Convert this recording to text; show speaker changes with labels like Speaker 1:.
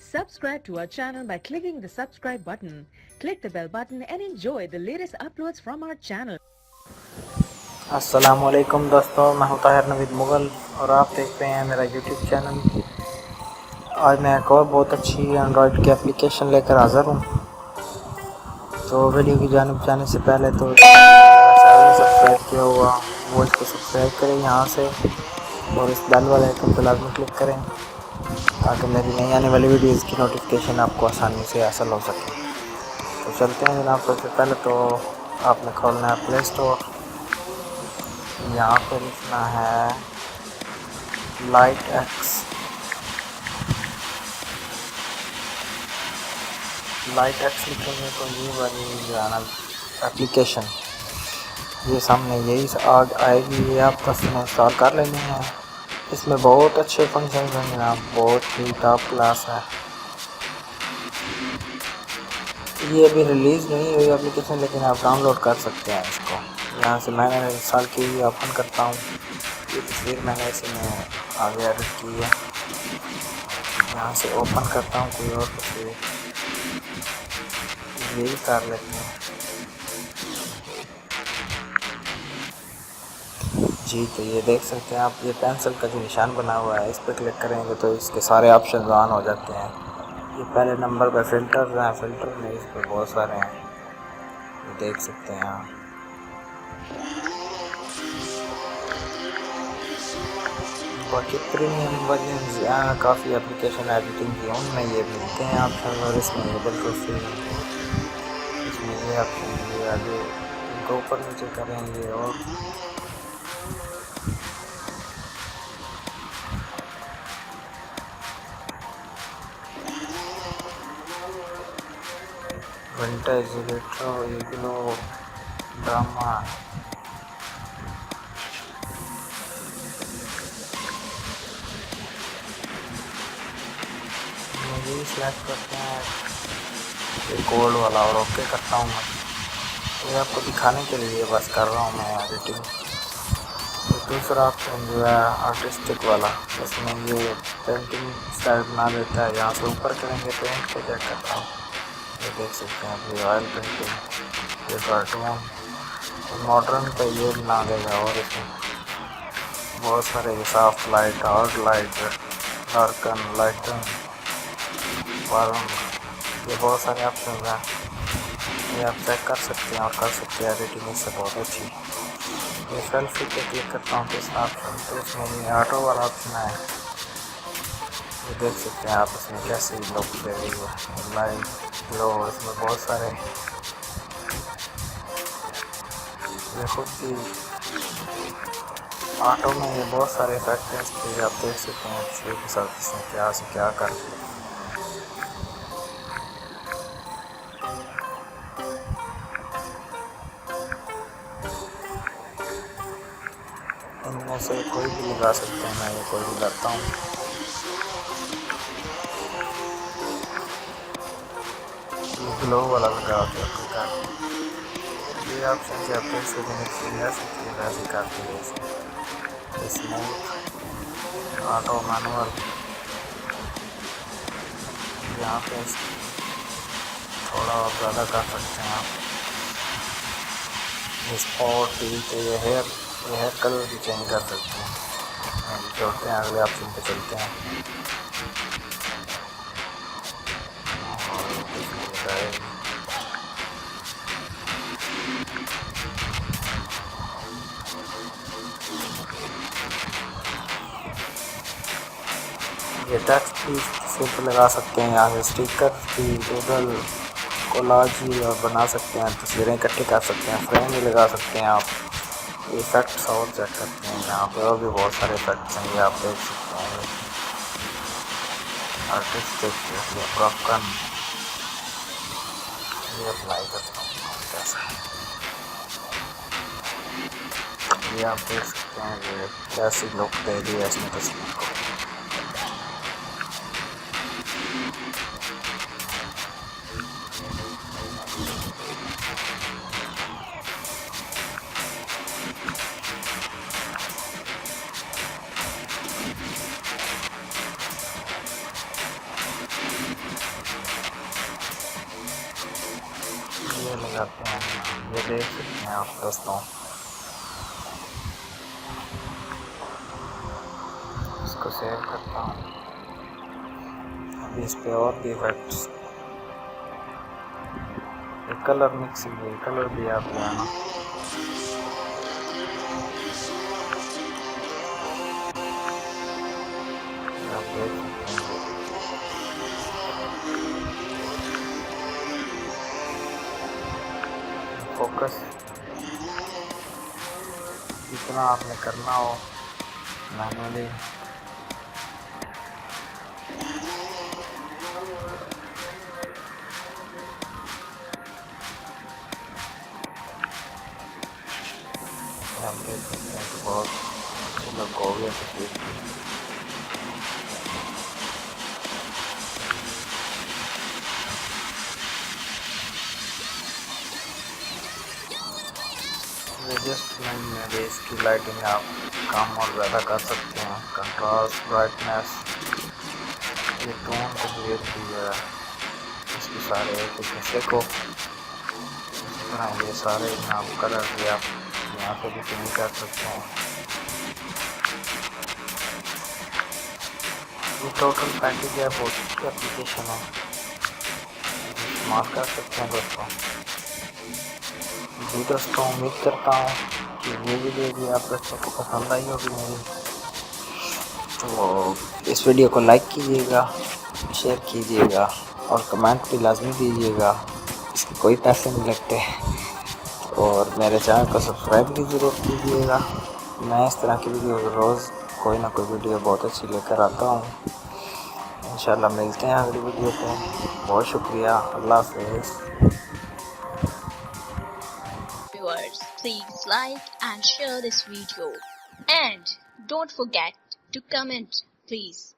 Speaker 1: Subscribe to our channel by clicking the subscribe button. Click the bell button and enjoy the latest uploads from our channel.
Speaker 2: अस्सलामुअलैकुम दोस्तों, मैं हूं ताहिर नवीद मुग़ल और आप देख रहे हैं मेरा यूट्यूब चैनल। आज मैं एक और बहुत अच्छी एंड्रॉयड की एप्लीकेशन लेकर हाज़िर हूं। तो वीडियो की जानिब जाने से पहले तो चैनल सब्सक्राइब किया हुआ वो इसको सब्सक्राइब करें यहाँ से और इस बेल वाले आइकन पर लाजमी क्लिक करें ताकि मेरी नई आने वाली वीडियोज़ की नोटिफिकेशन आपको आसानी से हासिल हो सके। तो चलते हैं जनाब। सबसे पहले तो आपने खोलना है प्ले स्टोर। यहाँ पे लिखना है लाइट एक्स। लिखेंगे तो ये वाली जो है ना एप्लीकेशन ये सामने यही आग आएगी। ये आप बस इंस्टॉल कर लेनी है। इसमें बहुत अच्छे फंक्शन हैं जनाब, बहुत ही टॉप क्लास है। ये अभी रिलीज़ नहीं हुई एप्लीकेशन, लेकिन आप डाउनलोड कर सकते हैं इसको। यहाँ से मैंने इंस्टॉल की हुई ओपन करता हूँ। ये तस्वीर मैंने इसमें आगे एडिट की है। यहाँ से ओपन करता हूँ कोई और तस्वीर, यही कर लेते हैं जी। तो ये देख सकते हैं आप, ये पेंसिल का जो निशान बना हुआ है इस पर क्लिक करेंगे तो इसके सारे ऑप्शन ऑन हो जाते हैं। ये पहले नंबर पे फ़िल्टर हैं, फ़िल्टर में इस पर बहुत सारे हैं, ये देख सकते हैं आप। बाकी प्रीमियम वर्जन काफ़ी एप्लीकेशन एडिटिंग की उनमें ये मिलते हैं ऑप्शन, और इसमें ये बिल्कुल फ्री है। इसमें ये ऑप्शन ये आगे इनको ऊपर नीचे करेंगे और विंटेज रेट्रो इग्लो ड्रामा यही सिलेक्ट करते हैं ये कोड वाला और ओके करता हूँ मैं। ये आपको दिखाने के लिए बस कर रहा हूँ मैं एडिटिंग। तो दूसरा ऑप्शन जो है आर्टिस्टिक वाला, इसमें ये पेंटिंग स्टाइल बना देता है। यहाँ से ऊपर करेंगे पेंट को चेक करता हूँ, ये देख सकते हैं ये ऑयल पेंटिंग, ये कार्टून मॉडर्न पे ये बना देगा। और इसमें बहुत सारे ये soft light, hard light, darken, lighten, warm, ये बहुत सारे ऑप्शन हैं। ये आप चेक कर सकते हैं और कर सकते हैं एडिटिंग इससे बहुत अच्छी। ये सेल्फी पे क्लिक करता हूँ तो इस ऑप्शन तो इसमें ये ऑटो वाला ऑप्शन है, ये देख सकते हैं आप इसमें कैसे लुक दे रही है लाइट लो। इसमें बहुत सारे ये खुद की ऑटो में ये बहुत सारे इफेक्ट हैं इसके, आप देख सकते हैं तस्वीर के साथ इसमें क्या से क्या कर। इनमें से कोई भी लगा सकते हैं, मैं ये कोई भी लगाता हूँ। ये ग्लो वाला लगा के ये ऑप्शन से आप देख सकते हैं कि वैसे करते हैं स्मूथ ऑटो मैनुअल। यहाँ पे थोड़ा और ज़्यादा कर सकते हैं आप। स्पॉट तो ये हेयर कलर भी चेंज कर सकते हैं। चलते हैं अगले ऑप्शन पे चलते हैं। ये टेक्स्ट भी सिंपल लगा सकते हैं, यहाँ से स्टिकर भी, डूडल, कोलाज भी और बना सकते हैं, तस्वीरें इकट्ठी कर सकते हैं, फ्रेम भी लगा सकते हैं आप। इफेक्ट्स और चेक करते हैं यहाँ पे, और भी बहुत सारे इफेक्ट्स हैं, ये आप देख सकते हैं। आर्टिस्टिक ब्रोकन ये अप्लाई करता हूँ कैसा, ये आप देख सकते हैं ये कैसी लुक दे दी है इसने तस्वीर को। देख सकते हैं आप दोस्तों। इसको सेव करता हूँ। अभी इस पे और भी इफेक्ट्स, कलर मिक्सिंग है, कलर भी आप लाना। आप देख सकते हैं फोकस जितना आपने करना हो मैनुअली आप देख सकते हैं कि बहुत अच्छे लुक हो गया तस्वीर। एडजस्टमेंट में भी इसकी लाइटिंग आप कम और ज़्यादा कर सकते हैं। कंट्रास्ट, ब्राइटनेस, ये टोन को क्रिएट किया है इसके सारे एक हिस्से को। इसी तरह ये सारे नाम कलर भी आप यहाँ पे भी चेंज कर सकते हैं। ये टोटल पैकेज है, बहुत अच्छी एप्लीकेशन है, इस्तेमाल कर सकते हैं दोस्तों। जी दोस्तों, उम्मीद करता हूँ कि ये वीडियो भी आप दोस्तों को पसंद आई होगी मेरी। तो इस वीडियो को लाइक कीजिएगा, शेयर कीजिएगा और कमेंट भी लाजमी दीजिएगा, इसके कोई पैसे नहीं लगते। और मेरे चैनल को सब्सक्राइब भी ज़रूर कीजिएगा। मैं इस तरह की वीडियो रोज़ कोई ना कोई वीडियो बहुत अच्छी लेकर आता हूँ। इंशाल्लाह मिलते हैं अगली वीडियो पे। बहुत शुक्रिया, अल्लाह हाफ़िज़।
Speaker 3: Viewers, please like and share this video. And don't forget to comment, please.